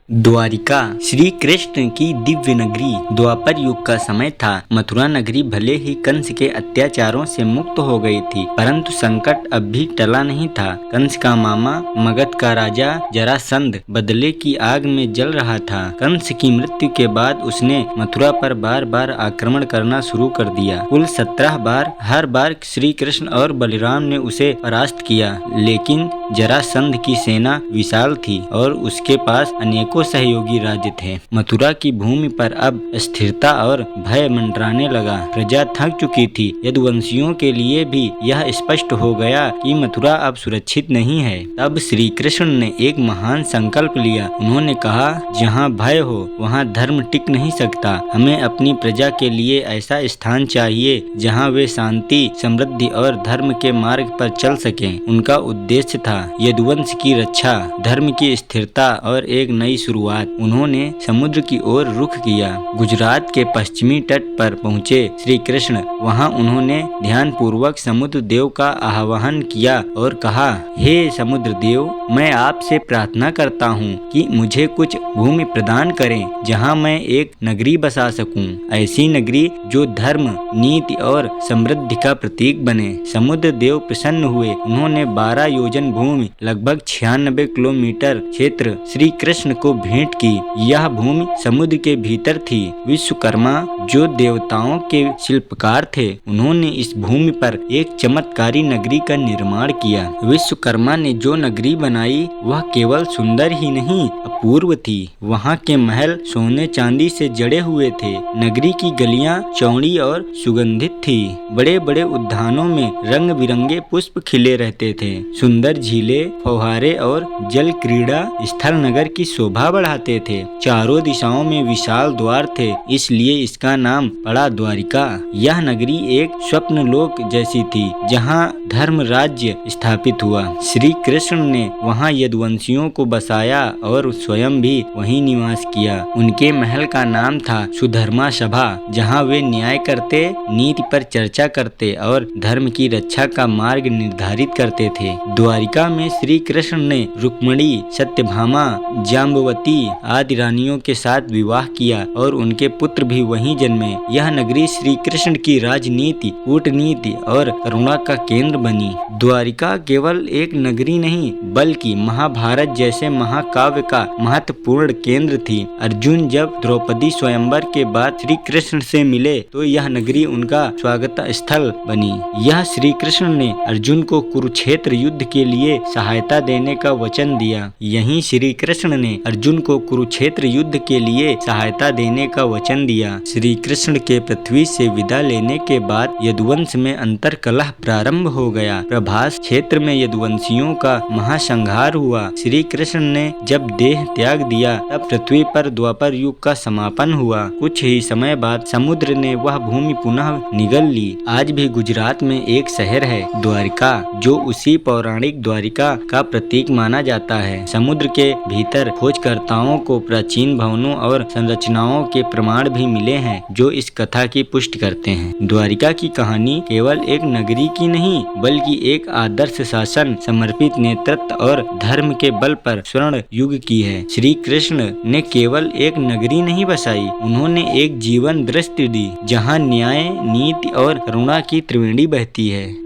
द्वारिका श्री कृष्ण की दिव्य नगरी। द्वापर युग का समय था। मथुरा नगरी भले ही कंस के अत्याचारों से मुक्त हो गई थी, परंतु संकट अब भी टला नहीं था। कंस का मामा मगध का राजा जरासंध बदले की आग में जल रहा था। कंस की मृत्यु के बाद उसने मथुरा पर बार बार आक्रमण करना शुरू कर दिया। कुल 17 बार, हर बार श्री कृष्ण और बलराम ने उसे परास्त किया, लेकिन जरासंध की सेना विशाल थी और उसके पास अनेकों सहयोगी राज्य थे। मथुरा की भूमि पर अब स्थिरता और भय मंडराने लगा। प्रजा थक चुकी थी। यदुवंशियों के लिए भी यह स्पष्ट हो गया कि मथुरा अब सुरक्षित नहीं है। तब श्री कृष्ण ने एक महान संकल्प लिया। उन्होंने कहा, जहाँ भय हो वहाँ धर्म टिक नहीं सकता। हमें अपनी प्रजा के लिए ऐसा स्थान चाहिए जहाँ वे शांति, समृद्धि और धर्म के मार्ग पर चल सकें। उनका उद्देश्य था यदुवंश की रक्षा, धर्म की स्थिरता और एक नई शुरुआत। उन्होंने समुद्र की ओर रुख किया। गुजरात के पश्चिमी तट पर पहुँचे श्री कृष्ण। वहाँ उन्होंने ध्यान पूर्वक समुद्र देव का आह्वान किया और कहा, हे समुद्र देव, मैं आपसे प्रार्थना करता हूँ कि मुझे कुछ भूमि प्रदान करें जहाँ मैं एक नगरी बसा सकूं। ऐसी नगरी जो धर्म, नीति और समृद्धि का प्रतीक बने। समुद्र देव प्रसन्न हुए। उन्होंने 12 योजन भूमि, लगभग 96 किलोमीटर क्षेत्र श्री कृष्ण को भेंट की। यह भूमि समुद्र के भीतर थी। विश्वकर्मा, जो देवताओं के शिल्पकार थे, उन्होंने इस भूमि पर एक चमत्कारी नगरी का निर्माण किया। विश्वकर्मा ने जो नगरी बनाई वह केवल सुंदर ही नहीं, अपूर्व थी। वहाँ के महल सोने चांदी से जड़े हुए थे। नगरी की गलियां चौड़ी और सुगंधित थी। बड़े बड़े उद्यानों में रंग बिरंगे पुष्प खिले रहते थे। सुंदर झीलें, फव्वारे और जल क्रीड़ा स्थल नगर की शोभा बढ़ाते थे। चारों दिशाओं में विशाल द्वार थे, इसलिए इसका नाम पड़ा द्वारिका। यह नगरी एक स्वप्न लोक जैसी थी, जहाँ धर्म राज्य स्थापित हुआ। श्री कृष्ण ने वहाँ यदुवंशियों को बसाया और स्वयं भी वहीं निवास किया। उनके महल का नाम था सुधर्मा सभा, जहाँ वे न्याय करते, नीति पर चर्चा करते और धर्म की रक्षा का मार्ग निर्धारित करते थे। द्वारिका में श्री कृष्ण ने रुक्मिणी, सत्यभामा, जाम्बवती आदि रानियों के साथ विवाह किया और उनके पुत्र भी वहीं जन्मे। यह नगरी श्री कृष्ण की राजनीति, कूटनीति और करुणा का केंद्र बनी। द्वारिका केवल एक नगरी नहीं, बल्कि महाभारत जैसे महाकाव्य का महत्वपूर्ण केंद्र थी। अर्जुन जब द्रौपदी स्वयंवर के बाद श्री कृष्ण से मिले तो यह नगरी उनका स्वागत स्थल बनी। यह श्री कृष्ण ने अर्जुन को कुरुक्षेत्र युद्ध के लिए सहायता देने का वचन दिया। यहीं श्री कृष्ण ने अर्जुन को कुरुक्षेत्र युद्ध के लिए सहायता देने का वचन दिया। श्री कृष्ण के पृथ्वी से विदा लेने के बाद यदुवंश में अंतर कलह प्रारंभ हो गया। प्रभास क्षेत्र में यदुवंशियों का महासंहार हुआ। श्री कृष्ण ने जब देह त्याग दिया तब पृथ्वी पर द्वापर युग का समापन हुआ। कुछ ही समय बाद समुद्र ने वह भूमि पुनः निगल ली। आज भी गुजरात में एक शहर है द्वारिका, जो उसी पौराणिक द्वारिका का प्रतीक माना जाता है। समुद्र के भीतर खोजकर्ताओं को प्राचीन भवनों और संरचनाओं के प्रमाण भी मिले हैं, जो इस कथा की पुष्टि करते हैं। द्वारिका की कहानी केवल एक नगरी की नहीं, बल्कि एक आदर्श शासन, समर्पित नेतृत्व और धर्म के बल पर स्वर्ण युग की है। श्री कृष्ण ने केवल एक नगरी नहीं बसाई, उन्होंने एक जीवन दृष्टि दी, जहाँ न्याय, नीति और करुणा की त्रिवेणी बहती है।